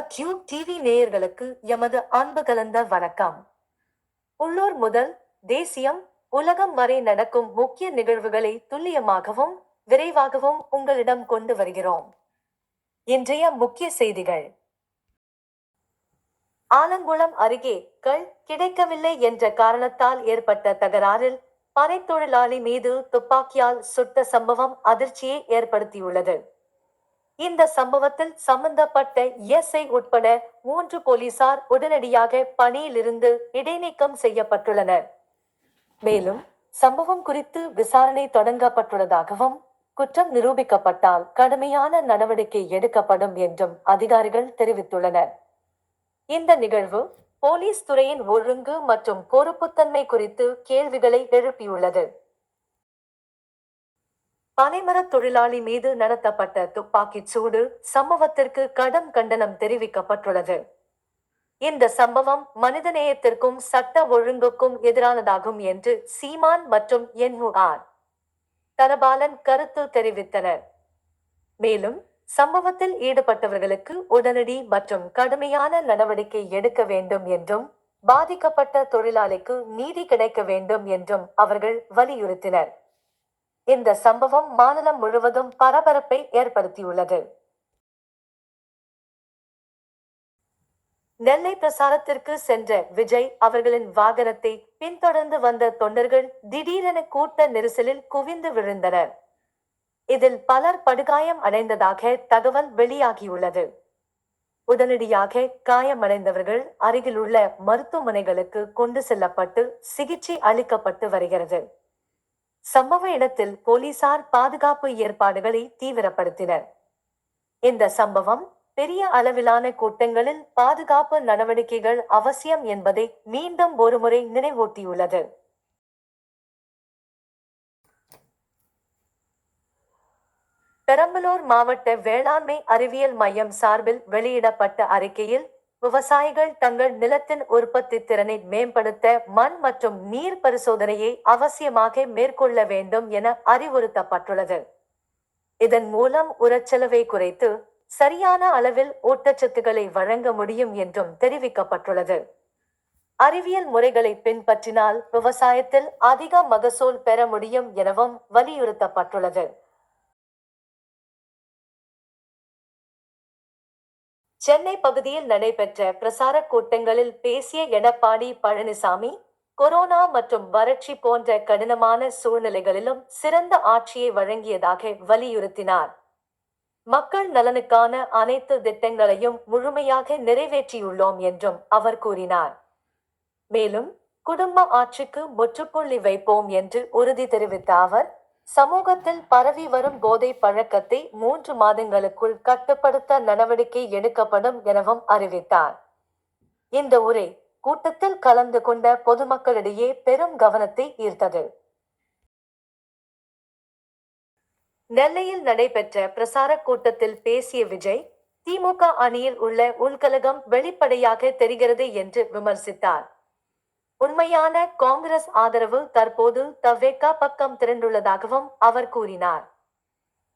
அக்யூப் TV நேயர்களுக்கு எமது அன்பு கலந்த வணக்கம். உள்ளூர் முதல் தேசியம், உலகம் வரை நடக்கும் முக்கிய நிகழ்வுகளை துல்லியமாகவும் விரைவாகவும் உங்களிடம் கொண்டு வருகிறோம். இன்றைய முக்கிய செய்திகள். ஆலங்குளம் அருகே கள் கிடைக்கவில்லை என்ற காரணத்தால் ஏற்பட்ட தகராறில் பனைத்தொழிலாளி மீது துப்பாக்கியால் சுட்ட சம்பவம் அதிர்ச்சியை ஏற்படுத்தியுள்ளது. இந்த சம்பவத்தில் சம்பந்தப்பட்ட எஸ்ஐ உட்பட 3 போலீசார் உடனடியாக பணியிலிருந்து இடைநீக்கம் செய்யப்பட்டுள்ளனர். மேலும் சம்பவம் குறித்து விசாரணை தொடங்கப்பட்டுள்ளதாகவும், குற்றம் நிரூபிக்கப்பட்டால் கடுமையான நடவடிக்கை எடுக்கப்படும் என்றும் அதிகாரிகள் தெரிவித்துள்ளனர். இந்த நிகழ்வு போலீஸ் துறையின் ஒழுங்கு மற்றும் பொறுப்புத்தன்மை குறித்து கேள்விகளை எழுப்பியுள்ளது. பனைமரத் தொழிலாளி மீது நடத்தப்பட்ட துப்பாக்கிச் சூடு சம்பவத்திற்கு கடும் கண்டனம் தெரிவிக்கப்பட்டுள்ளது. இந்த சம்பவம் மனிதநேயத்திற்கும் சட்ட ஒழுங்குக்கும் எதிரானதாகும் என்று சீமான் மற்றும் என்.ஆர். தனபாலன் கருத்து தெரிவித்தனர். மேலும் சம்பவத்தில் ஈடுபட்டவர்களுக்கு உடனடி மற்றும் கடுமையான நடவடிக்கை எடுக்க வேண்டும் என்றும், பாதிக்கப்பட்ட தொழிலாளிக்கு நீதி கிடைக்க வேண்டும் என்றும் அவர்கள் வலியுறுத்தினர். இந்த சம்பவம் மாநிலம் முழுவதும் பரபரப்பை ஏற்படுத்தியுள்ளது. நெல்லை பிரசாரத்திற்கு சென்ற விஜய் அவர்களின் வாகனத்தை பின்தொடர்ந்து வந்த தொண்டர்கள் திடீரென கூட்ட நெரிசலில் குவிந்து விழுந்தனர். இதில் பலர் படுகாயம் அடைந்ததாக தகவல் வெளியாகியுள்ளது. உடனடியாக காயமடைந்தவர்கள் அருகிலுள்ள மருத்துவமனைகளுக்கு கொண்டு செல்லப்பட்டு சிகிச்சை அளிக்கப்பட்டு வருகிறது. சம்பவ இடத்தில் போலீசார் பாதுகாப்பு ஏற்பாடுகளை தீவிரப்படுத்தினர். இந்த சம்பவம் பெரிய அளவிலான கூட்டங்களில் பாதுகாப்பு நடவடிக்கைகள் அவசியம் என்பதை மீண்டும் ஒருமுறை நினைவூட்டியுள்ளது. பெரம்பலூர் மாவட்ட வேளாண்மை அறிவியல் மையம் சார்பில் வெளியிடப்பட்ட அறிக்கையில், விவசாயிகள் தங்கள் நிலத்தின் உற்பத்தி திறனை மேம்படுத்த மண் மற்றும் நீர் பரிசோதனையை அவசியமாக மேற்கொள்ள வேண்டும் என அறிவுறுத்தப்பட்டுள்ளது. இதன் மூலம் உரச்செலவை குறைத்து சரியான அளவில் ஊட்டச்சத்துக்களை வழங்க முடியும் என்றும் தெரிவிக்கப்பட்டுள்ளது. அறிவியல் முறைகளை பின்பற்றினால் விவசாயத்தில் அதிக மகசூல் பெற முடியும் எனவும் வலியுறுத்தப்பட்டுள்ளது. சென்னை பகுதியில் நடைபெற்ற பிரசார கூட்டங்களில் பேசிய எடப்பாடி பழனிசாமி, கொரோனா மற்றும் வறட்சி போன்ற கடினமான சூழ்நிலைகளிலும் சிறந்த ஆட்சியை வழங்கியதாக வலியுறுத்தினார். மக்கள் நலனுக்கான அனைத்து திட்டங்களையும் முழுமையாக நிறைவேற்றியுள்ளோம் என்றும் அவர் கூறினார். மேலும் குடும்ப ஆட்சிக்கு முற்றுப்புள்ளி வைப்போம் என்று உறுதி தெரிவித்த அவர், சமூகத்தில் பரவி வரும் போதை பழக்கத்தை 3 மாதங்களுக்குள் கட்டுப்படுத்த நடவடிக்கை எடுக்கப்படும் எனவும் அறிவித்தார். இந்த உரை கூட்டத்தில் கலந்து கொண்ட பொதுமக்களிடையே பெரும் கவனத்தை ஈர்த்தது. நெல்லையில் நடைபெற்ற பிரசார கூட்டத்தில் பேசிய விஜய், திமுக அணியில் உள்ள உள்கலகம் வெளிப்படையாக தெரிகிறது என்று விமர்சித்தார். உண்மையான காங்கிரஸ் ஆதரவு தற்போது தவேகா பக்கம் திரண்டுள்ளதாகவும் அவர் கூறினார்.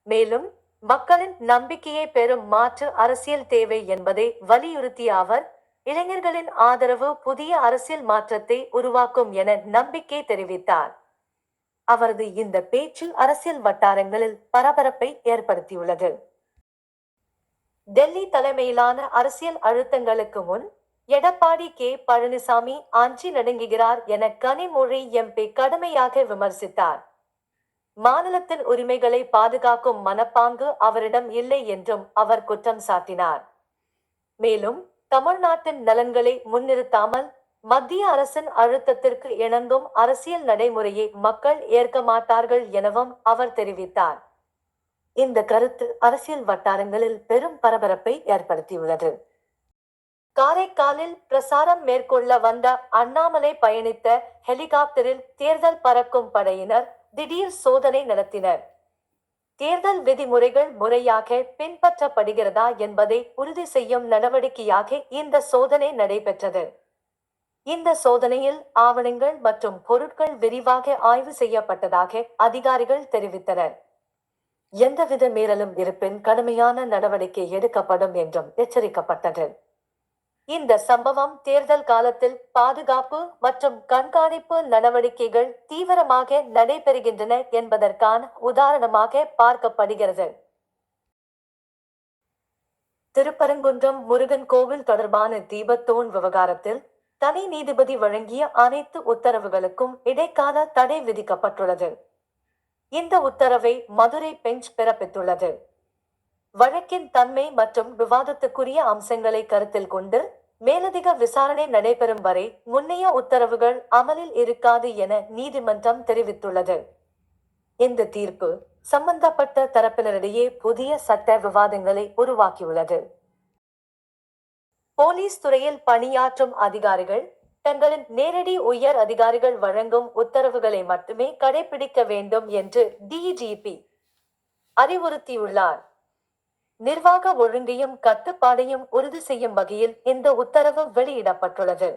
மேலும் மக்களின் நம்பிக்கையை பெறும் மாற்று அரசியல் தேவை என்பதை வலியுறுத்திய அவர், இளைஞர்களின் ஆதரவு புதிய அரசியல் மாற்றத்தை உருவாக்கும் என நம்பிக்கை தெரிவித்தார். அவரது இந்த பேச்சு அரசியல் வட்டாரங்களில் பரபரப்பை ஏற்படுத்தியுள்ளது. டெல்லி தலைமையிலான அரசியல் அழுத்தங்களுக்கு முன் எடப்பாடி கே. பழனிசாமி அஞ்சி நடுங்குகிறார் என கனிமொழி எம்பி கடுமையாக விமர்சித்தார். மாநிலத்தின் உரிமைகளை பாதுகாக்கும் மனப்பாங்கு அவரிடம் இல்லை என்றும் அவர் குற்றம் சாட்டினார். மேலும் தமிழ்நாட்டின் நலன்களை முன்னிறுத்தாமல் மத்திய அரசின் அழுத்தத்திற்கு இணங்கும் அரசியல் நடைமுறையை மக்கள் ஏற்க மாட்டார்கள் எனவும் அவர் தெரிவித்தார். இந்த கருத்து அரசியல் வட்டாரங்களில் பெரும் பரபரப்பை ஏற்படுத்தியுள்ளது. காரைக்காலில் பிரசாரம் மேற்கொள்ள வந்த அண்ணாமலை பயணித்த ஹெலிகாப்டரில் தேர்தல் பறக்கும் படையினர் திடீர் சோதனை நடத்தினர். தேர்தல் விதிமுறைகள் முறையாக பின்பற்றப்படுகிறதா என்பதை உறுதி செய்யும் நடவடிக்கையாக இந்த சோதனை நடைபெற்றது. இந்த சோதனையில் ஆவணங்கள் மற்றும் பொருட்கள் விரிவாக ஆய்வு செய்யப்பட்டதாக அதிகாரிகள் தெரிவித்தனர். எந்தவித மீறலும் இருப்பின் கடுமையான நடவடிக்கை எடுக்கப்படும் என்றும் எச்சரிக்கப்பட்டது. இந்த சம்பவம் தேர்தல் காலத்தில் பாதுகாப்பு மற்றும் கண்காணிப்பு நடவடிக்கைகள் தீவிரமாக நடைபெறுகின்றன என்பதற்கான உதாரணமாக பார்க்கப்படுகிறது. திருப்பரங்குன்றம் முருகன் கோவில் தொடர்பான தீபத்தூண் விவகாரத்தில் தனி நீதிபதி வழங்கிய அனைத்து உத்தரவுகளுக்கும் இடைக்கால தடை விதிக்கப்பட்டுள்ளது. இந்த உத்தரவை மதுரை பெஞ்ச் பிறப்பித்துள்ளது. வழக்கின் தன்மை மற்றும் விவாதத்துக்குரிய அம்சங்களை கருத்தில் கொண்டு மேலதிக விசாரணை நடைபெறும் வரை முன்னைய உத்தரவுகள் அமலில் இருக்காது என நீதிமன்றம் தெரிவித்துள்ளது. இந்த தீர்ப்பு சம்பந்தப்பட்ட தரப்பினரிடையே புதிய சட்ட விவாதங்களை உருவாக்கியுள்ளது. போலீஸ் துறையில் பணியாற்றும் அதிகாரிகள் தங்களின் நேரடி உயர் அதிகாரிகள் வழங்கும் உத்தரவுகளை மட்டுமே கடைபிடிக்க வேண்டும் என்று டிஜிபி அறிவுறுத்தியுள்ளார். நிர்வாக ஒழுங்கையும் கட்டுப்பாடையும் உறுதி செய்யும் வகையில் இந்த உத்தரவு வெளியிடப்பட்டுள்ளது.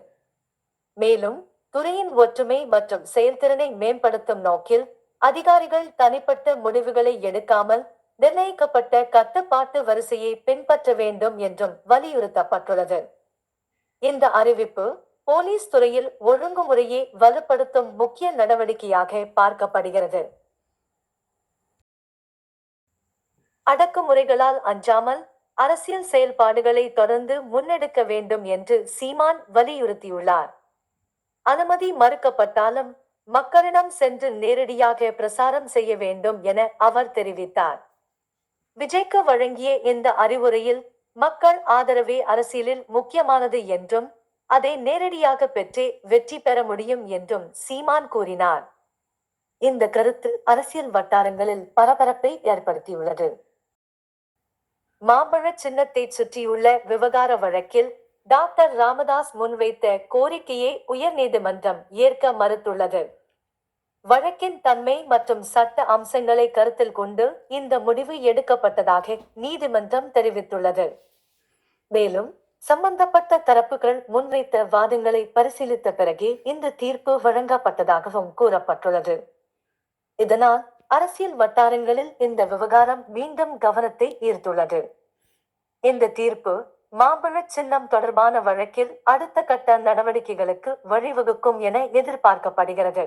மேலும் துறையின் ஒற்றுமை மற்றும் செயல்திறனை மேம்படுத்தும் நோக்கில் அதிகாரிகள் தனிப்பட்ட முடிவுகளை எடுக்காமல் நிர்ணயிக்கப்பட்ட கட்டுப்பாட்டு வரிசையை பின்பற்ற வேண்டும் என்றும் வலியுறுத்தப்பட்டுள்ளது. இந்த அறிவிப்பு போலீஸ் துறையில் ஒழுங்குமுறையை வலுப்படுத்தும் முக்கிய நடவடிக்கையாக பார்க்கப்படுகிறது. அடக்குமுறைகளால் அஞ்சாமல் அரசியல் செயல்பாடுகளை தொடர்ந்து முன்னெடுக்க வேண்டும் என்று சீமான் வலியுறுத்தியுள்ளார். அனுமதி மறுக்கப்பட்டாலும் மக்களிடம் சென்று நேரடியாக பிரசாரம் செய்ய வேண்டும் என அவர் தெரிவித்தார். விஜய்க்கு வழங்கிய இந்த அறிவுரையில் மக்கள் ஆதரவே அரசியலில் முக்கியமானது என்றும் அதை நேரடியாக பெற்றே வெற்றி பெற முடியும் என்றும் சீமான் கூறினார். இந்த கருத்து அரசியல் வட்டாரங்களில் பரபரப்பை ஏற்படுத்தியுள்ளது. மாம்பழ சின்னத்தை சுற்றியுள்ள விவகார வழக்கில் டாக்டர் ராமதாஸ் முன்வைத்த கோரிக்கையை உயர்நீதிமன்றம் ஏற்க மறுத்துள்ளது. வழக்கின் தன்மை மற்றும் சட்ட அம்சங்களை கருத்தில் கொண்டு இந்த முடிவு எடுக்கப்பட்டதாக நீதிமன்றம் தெரிவித்துள்ளது. மேலும் சம்பந்தப்பட்ட தரப்புகள் முன்வைத்த வாதங்களை பரிசீலித்த பிறகே இந்த தீர்ப்பு வழங்கப்பட்டதாகவும் கூறப்பட்டுள்ளது. இதனால் அரசியல் வட்டாரங்களில் இந்த விவகாரம் மீண்டும் கவனத்தை ஈர்த்துள்ளது. இந்த தீர்ப்பு மாம்பழ சின்னம் தொடர்பான வழக்கில் அடுத்த கட்ட நடவடிக்கைகளுக்கு வழிவகுக்கும் என எதிர்பார்க்கப்படுகிறது.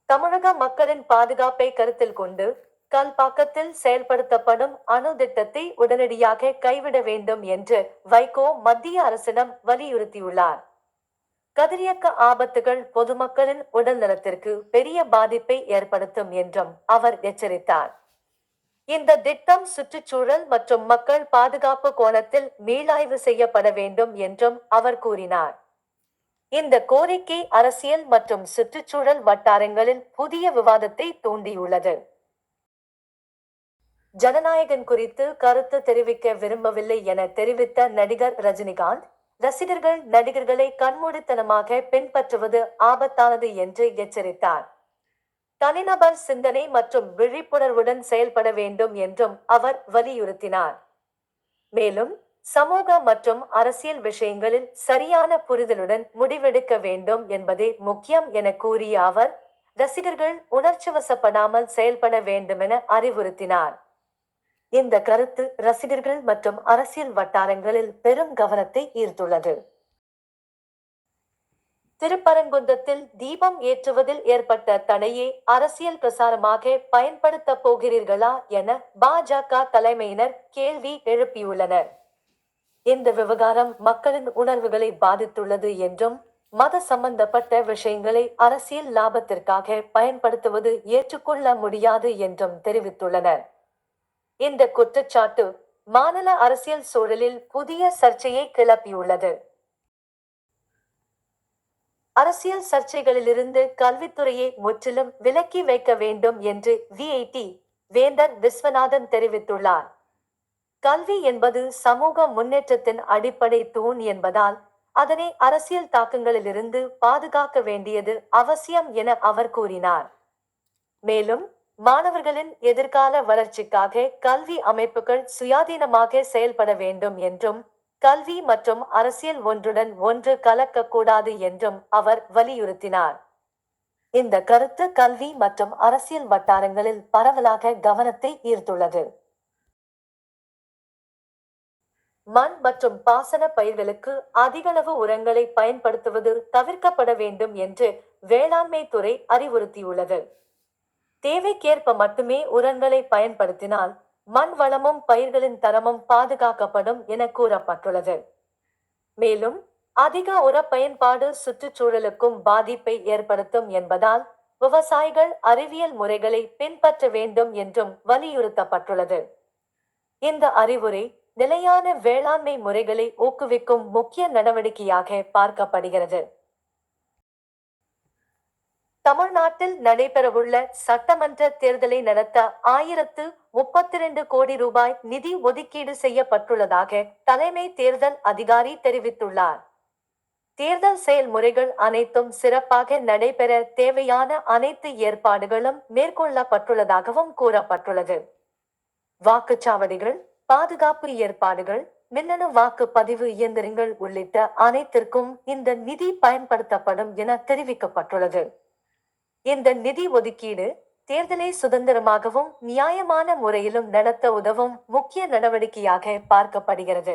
தமிழக மக்களின் பாதுகாப்பை கருத்தில் கொண்டு கல்பாக்கத்தில் செயல்படுத்தப்படும் அணு திட்டத்தை உடனடியாக கைவிட வேண்டும் என்று வைகோ மத்திய அரசிடம் வலியுறுத்தியுள்ளார். கதிரியக்க ஆபத்துகள் பொதுமக்களின் உடல் நலத்திற்கு பெரிய பாதிப்பை ஏற்படுத்தும் என்றும் அவர் எச்சரித்தார். இந்த திட்டம் சுற்றுச்சூழல் மற்றும் மக்கள் பாதுகாப்பு கோணத்தில் மீளாய்வு செய்யப்பட வேண்டும் என்றும் அவர் கூறினார். இந்த கோரிக்கை அரசியல் மற்றும் சுற்றுச்சூழல் வட்டாரங்களில் புதிய விவாதத்தை தூண்டியுள்ளது. ஜனநாயகன் குறித்து கருத்து தெரிவிக்க விரும்பவில்லை என தெரிவித்த நடிகர் ரஜினிகாந்த், ரசிகர்கள் நடிகர்களை கண்மூடித்தனமாக பின்பற்றுவது ஆபத்தானது என்று எச்சரித்தார். தனிநபர் சிந்தனை மற்றும் விழிப்புணர்வுடன் செயல்பட வேண்டும் என்றும் அவர் வலியுறுத்தினார். மேலும் சமூக மற்றும் அரசியல் விஷயங்களில் சரியான புரிதலுடன் முடிவெடுக்க வேண்டும் என்பதே முக்கியம் என கூறிய அவர், ரசிகர்கள் உணர்ச்சிவசப்படாமல் செயல்பட வேண்டுமென அறிவுறுத்தினார். இந்த கருத்து ரசிகர்கள் மற்றும் அரசியல் வட்டாரங்களில் பெரும் கவனத்தை ஈர்த்துள்ளது. திருப்பரங்குன்றத்தில் தீபம் ஏற்றுவதில் ஏற்பட்ட தடையை அரசியல் பிரசாரமாக பயன்படுத்தப் போகிறீர்களா என பாஜக தலைமையினர் கேள்வி எழுப்பியுள்ளனர். இந்த விவகாரம் மக்களின் உணர்வுகளை பாதித்துள்ளது என்றும் மத சம்பந்தப்பட்ட விஷயங்களை அரசியல் லாபத்திற்காக பயன்படுத்துவது ஏற்றுக்கொள்ள முடியாது என்றும் தெரிவித்துள்ளனர். இந்த குற்றச்சாட்டு மாநில அரசியல் சூழலில் புதிய சர்ச்சையை கிளப்பியுள்ளது. அரசியல் சர்ச்சைகளிலிருந்து கல்வித்துறையை முற்றிலும் விலக்கி வைக்க வேண்டும் என்று விஐடி வேந்தர் விஸ்வநாதன் தெரிவித்துள்ளார். கல்வி என்பது சமூக முன்னேற்றத்தின் அடிப்படை தூண் என்பதால் அதனை அரசியல் தாக்கங்களிலிருந்து பாதுகாக்க வேண்டியது அவசியம் என அவர் கூறினார். மேலும் மாணவர்களின் எதிர்கால வளர்ச்சிக்காக கல்வி அமைப்புகள் சுயாதீனமாக செயல்பட வேண்டும் என்றும் கல்வி மற்றும் அரசியல் ஒன்றுடன் ஒன்று கலக்கக்கூடாது என்றும் அவர் வலியுறுத்தினார். இந்த கருத்து கல்வி மற்றும் அரசியல் வட்டாரங்களில் பரவலாக கவனத்தை ஈர்த்துள்ளது. மண் மற்றும் பாசன பயிர்களுக்கு அதிகளவு உரங்களை பயன்படுத்துவது தவிர்க்கப்பட வேண்டும் என்று வேளாண்மை துறை அறிவுறுத்தியுள்ளது. தேவைக்கேற்ப மட்டுமே உரங்களை பயன்படுத்தினால் மண் வளமும் பயிர்களின் தரமும் பாதுகாக்கப்படும் என கூறப்பட்டுள்ளது. மேலும் அதிக உர பயன்பாடு சுற்றுச்சூழலுக்கும் பாதிப்பை ஏற்படுத்தும் என்பதால் விவசாயிகள் அறிவியல் முறைகளை பின்பற்ற வேண்டும் என்றும் வலியுறுத்தப்பட்டுள்ளது. இந்த அறிவுரை நிலையான வேளாண்மை முறைகளை ஊக்குவிக்கும் முக்கிய நடவடிக்கையாக பார்க்கப்படுகிறது. தமிழ்நாட்டில் நடைபெறவுள்ள சட்டமன்ற தேர்தலை நடத்த 1032 கோடி ரூபாய் நிதி ஒதுக்கீடு செய்யப்பட்டுள்ளதாக தலைமை தேர்தல் அதிகாரி தெரிவித்துள்ளார். தேர்தல் செயல்முறைகள் அனைத்தும் சிறப்பாக நடைபெற தேவையான அனைத்து ஏற்பாடுகளும் மேற்கொள்ளப்பட்டுள்ளதாகவும் கூறப்பட்டுள்ளது. வாக்குச்சாவடிகள், பாதுகாப்பு ஏற்பாடுகள், மின்னணு வாக்குப்பதிவு இயந்திரங்கள் உள்ளிட்ட அனைத்திற்கும் இந்த நிதி பயன்படுத்தப்படும் என தெரிவிக்கப்பட்டுள்ளது. இந்த நிதி ஒதுக்கீடு தேர்தலை சுதந்திரமாகவும் நியாயமான முறையிலும் நடத்த உதவும் முக்கிய நடவடிக்கையாக பார்க்கப்படுகிறது.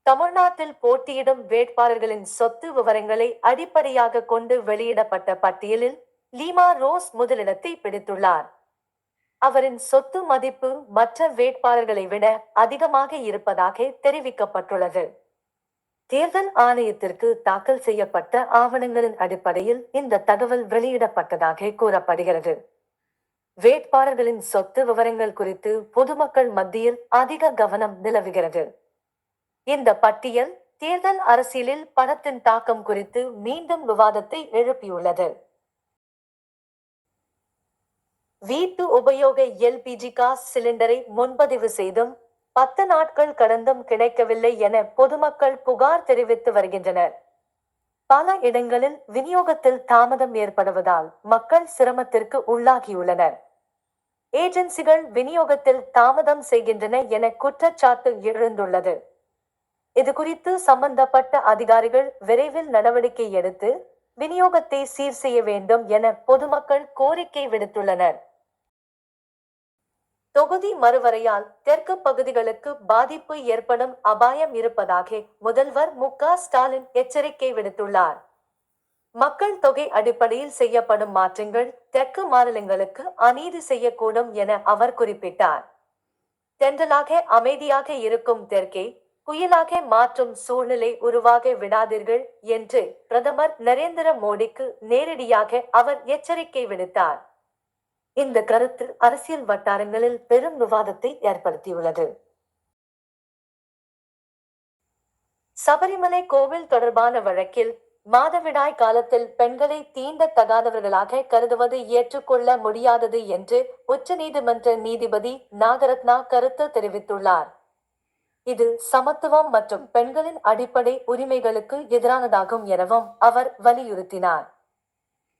தமிழ்நாட்டில் போட்டியிடும் வேட்பாளர்களின் சொத்து விவரங்களை அடிப்படையாக கொண்டு வெளியிடப்பட்ட பட்டியலில் லீமா ரோஸ் முதலிடத்தை பிடித்துள்ளார். அவரின் சொத்து மதிப்பு மற்ற வேட்பாளர்களை விட அதிகமாக இருப்பதாக தெரிவிக்கப்பட்டுள்ளது. தேர்தல் ஆணையத்திற்கு தாக்கல் செய்யப்பட்ட ஆவணங்களின் அடிப்படையில் இந்த தகவல் வெளியிடப்பட்டதாக கூறப்படுகிறது. வேட்பாளர்களின் சொத்து விவரங்கள் குறித்து பொதுமக்கள் மத்தியில் அதிக கவனம் நிலவுகிறது. இந்த பட்டியல் தேர்தல் அரசியலில் பணத்தின் தாக்கம் குறித்து மீண்டும் விவாதத்தை எழுப்பியுள்ளது. வீட்டு உபயோக எல்பிஜி காஸ் சிலிண்டரை முன்பதிவு செய்தும் 10 நாட்கள் கடந்தும் கிடைக்கவில்லை என பொதுமக்கள் புகார் தெரிவித்து வருகின்றனர். பல இடங்களில் விநியோகத்தில் தாமதம் ஏற்படுவதால் மக்கள் சிரமத்திற்கு உள்ளாகியுள்ளனர். ஏஜென்சிகள் விநியோகத்தில் தாமதம் செய்கின்றன என குற்றச்சாட்டு எழுந்துள்ளது. இதுகுறித்து சம்பந்தப்பட்ட அதிகாரிகள் விரைவில் நடவடிக்கை எடுத்து விநியோகத்தை சீர் செய்ய வேண்டும் என பொதுமக்கள் கோரிக்கை விடுத்துள்ளனர். தொகுதி மறுவரையால் தெற்கு பகுதிகளுக்கு பாதிப்பு ஏற்படும் அபாயம் இருப்பதாக முதல்வர் மு.க. ஸ்டாலின் எச்சரிக்கை விடுத்துள்ளார். மக்கள் தொகை அடிப்படையில் செய்யப்படும் மாற்றங்கள் தெற்கு மாநிலங்களுக்கு அநீதி செய்யக்கூடும் என அவர் குறிப்பிட்டார். தென்றலாக அமைதியாக இருக்கும் தெற்கை புயலாக மாற்றும் சூழ்நிலை உருவாக விடாதீர்கள் என்று பிரதமர் நரேந்திர மோடிக்கு நேரடியாக அவர் எச்சரிக்கை விடுத்தார். இந்த கருத்து அரசியல் வட்டாரங்களில் பெரும் விவாதத்தை ஏற்படுத்தியுள்ளது. சபரிமலை கோவில் தொடர்பான வழக்கில் மாதவிடாய் காலத்தில் பெண்களை தீண்டத்தகாதவர்களாக கருதுவது ஏற்றுக்கொள்ள முடியாதது என்று உச்சநீதிமன்ற நீதிபதி நாகரத்னா கருத்து தெரிவித்துள்ளார். இது சமத்துவம் மற்றும் பெண்களின் அடிப்படை உரிமைகளுக்கு எதிரானதாகும் எனவும் அவர் வலியுறுத்தினார்.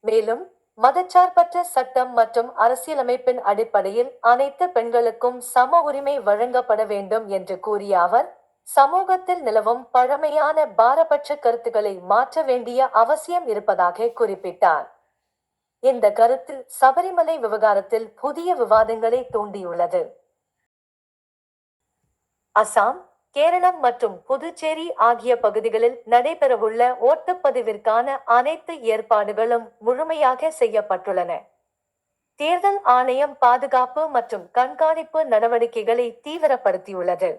மேலும் மதச்சார்பற்ற சட்டம் மற்றும் அரசியலமைப்பின் அடிப்படையில் அனைத்து பெண்களுக்கும் சம உரிமை வழங்கப்பட வேண்டும் என்று கூறிய அவர், சமூகத்தில் நிலவும் பழமையான பாரபட்ச கருத்துக்களை மாற்ற வேண்டிய அவசியம் இருப்பதாக குறிப்பிட்டார். இந்த கருத்து சபரிமலை விவகாரத்தில் புதிய விவாதங்களை தூண்டியுள்ளது. அசாம், கேரளம் மற்றும் புதுச்சேரி ஆகிய பகுதிகளில் நடைபெறவுள்ள ஓட்டுப்பதிவிற்கான அனைத்து ஏற்பாடுகளும் முழுமையாக செய்யப்பட்டுள்ளன. தேர்தல் ஆணையம் பாதுகாப்பு மற்றும் கண்காணிப்பு நடவடிக்கைகளை தீவிரப்படுத்தியுள்ளது.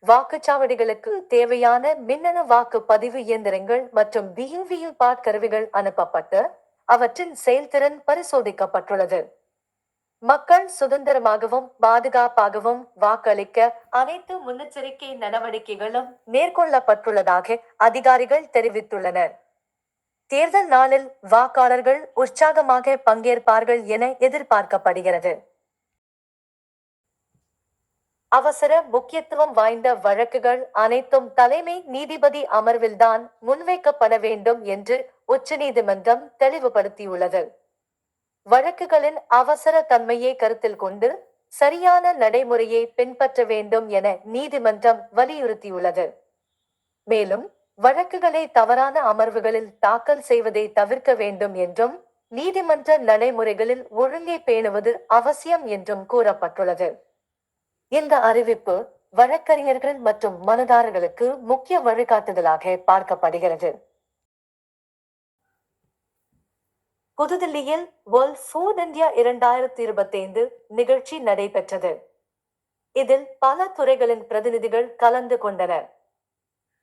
வாக்குச்சாவடிகளுக்கு தேவையான மின்னணு வாக்குப்பதிவு இயந்திரங்கள் மற்றும் விவிபேட் கருவிகள் அனுப்பப்பட்டு அவற்றின் செயல்திறன் பரிசோதிக்கப்பட்டுள்ளது. மக்கள் சுதந்திரமாகவும் பாதுகாப்பாகவும் வாக்களிக்க அனைத்து முன்னெச்சரிக்கை நடவடிக்கைகளும் மேற்கொள்ளப்பட்டுள்ளதாக அதிகாரிகள் தெரிவித்துள்ளனர். தேர்தல் நாளில் வாக்காளர்கள் உற்சாகமாக பங்கேற்பார்கள் என எதிர்பார்க்கப்படுகிறது. அவசர முக்கியத்துவம் வாய்ந்த வழக்குகள் அனைத்தும் தலைமை நீதிபதி அமர்வில்தான் முன்வைக்கப்பட வேண்டும் என்று உச்சநீதிமன்றம் தெளிவுபடுத்தியுள்ளது. வழக்குகளின் அவசர தன்மையை கருத்தில் கொண்டு சரியான நடைமுறையை பின்பற்ற வேண்டும் என நீதிமன்றம் வலியுறுத்தியுள்ளது. மேலும் வழக்குகளை தவறான அமர்வுகளில் தாக்கல் செய்வதை தவிர்க்க வேண்டும் என்றும் நீதிமன்ற நடைமுறைகளில் ஒழுங்கை பேணுவது அவசியம் என்றும் கூறப்பட்டுள்ளது. இந்த அறிவிப்பு வழக்கறிஞர்கள் மற்றும் மனுதாரர்களுக்கு முக்கிய வழிகாட்டுதலாக பார்க்கப்படுகிறது. புதுதில்லியில் வேர்ல்ட் ஃபுட் இந்தியா 2025 நிகழ்ச்சி நடைபெற்றது. இதில் பல துறைகளின் பிரதிநிதிகள் கலந்து கொண்டனர்.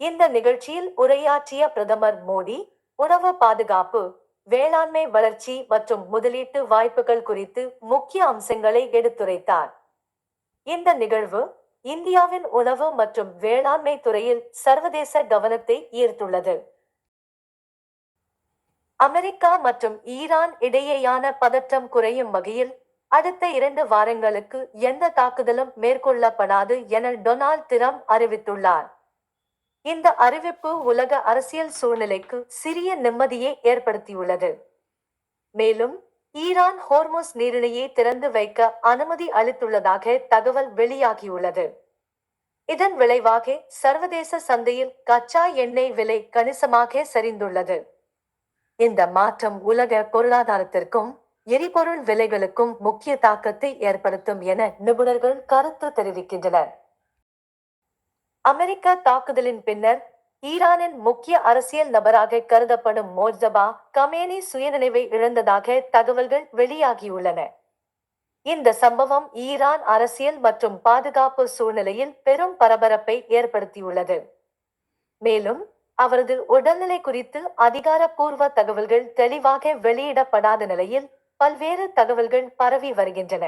இந்த நிகழ்ச்சியில் உரையாற்றிய பிரதமர் மோடி, உணவு பாதுகாப்பு, வேளாண்மை வளர்ச்சி மற்றும் முதலீட்டு வாய்ப்புகள் குறித்து முக்கிய அம்சங்களை எடுத்துரைத்தார். இந்த நிகழ்வு இந்தியாவின் உணவு மற்றும் வேளாண்மை துறையில் சர்வதேச கவனத்தை ஈர்த்துள்ளது. அமெரிக்கா மற்றும் ஈரான் இடையேயான பதற்றம் குறையும் வகையில் அடுத்த 2 வாரங்களுக்கு எந்த தாக்குதலும் மேற்கொள்ளப்படாது என டொனால்ட் ட்ரம்ப் அறிவித்துள்ளார். இந்த அறிவிப்பு உலக அரசியல் சூழ்நிலைக்கு சிறிய நிம்மதியை ஏற்படுத்தியுள்ளது. மேலும் ஈரான் ஹோர்முஸ் நீரிணையை திறந்து வைக்க அனுமதி அளித்துள்ளதாக தகவல் வெளியாகியுள்ளது. இதன் விளைவாக சர்வதேச சந்தையில் கச்சா எண்ணெய் விலை கணிசமாக சரிந்துள்ளது. இந்த மாற்றம் உலக பொருளாதாரத்திற்கும் எரிபொருள் விலைகளுக்கும் முக்கிய தாக்கத்தை ஏற்படுத்தும் என நிபுணர்கள் கருத்து தெரிவிக்கின்றனர். அமெரிக்க தாக்குதலின் பின்னர் ஈரானின் முக்கிய அரசியல் நபராக கருதப்படும் மோஜ்தபா கமேனி சுயநினைவை இழந்ததாக தகவல்கள் வெளியாகியுள்ளன. இந்த சம்பவம் ஈரான் அரசியல் மற்றும் பாதுகாப்பு சூழ்நிலையில் பெரும் பரபரப்பை ஏற்படுத்தியுள்ளது. மேலும் அவரது உடல்நிலை குறித்து அதிகாரப்பூர்வ தகவல்கள் தெளிவாக வெளியிடப்படாத நிலையில் பல்வேறு தகவல்கள் பரவி வருகின்றன.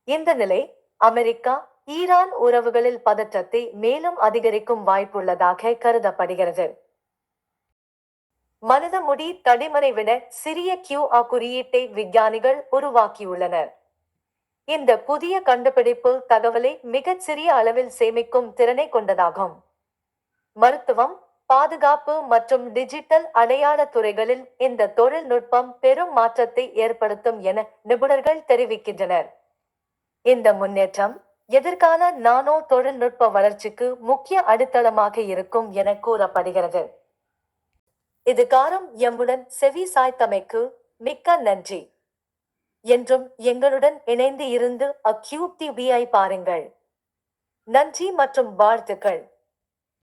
இந்த நிலை அமெரிக்கா ஈரான் உறவுகளில் பதற்றத்தை மேலும் அதிகரிக்கும் வாய்ப்புள்ளதாக கருதப்படுகிறது. மனித முடி தடிமனை விட சிறிய QR குறியீட்டை விஞ்ஞானிகள் உருவாக்கியுள்ளனர். இந்த புதிய கண்டுபிடிப்பு தகவலை மிகச் சிறிய அளவில் சேமிக்கும் திறனை கொண்டதாகும். மருத்துவம், பாதுகாப்பு மற்றும் டிஜிட்டல் அடையாள துறைகளில் இந்த தொழில்நுட்பம் பெரும் மாற்றத்தை ஏற்படுத்தும் என நிபுணர்கள் தெரிவிக்கின்றனர். இந்த முன்னேற்றம் எதிர்கால நானோ தொழில்நுட்ப வளர்ச்சிக்கு முக்கிய அடித்தளமாக இருக்கும் என கூறப்படுகிறது. இதுகாரும் எம்முடன் செவி சாய்த்தமைக்கு மிக்க நன்றி. என்றும் எங்களுடன் இணைந்து இருந்து அக்யூப் டிவியை பாருங்கள். நன்றி மற்றும் வாழ்த்துக்கள்.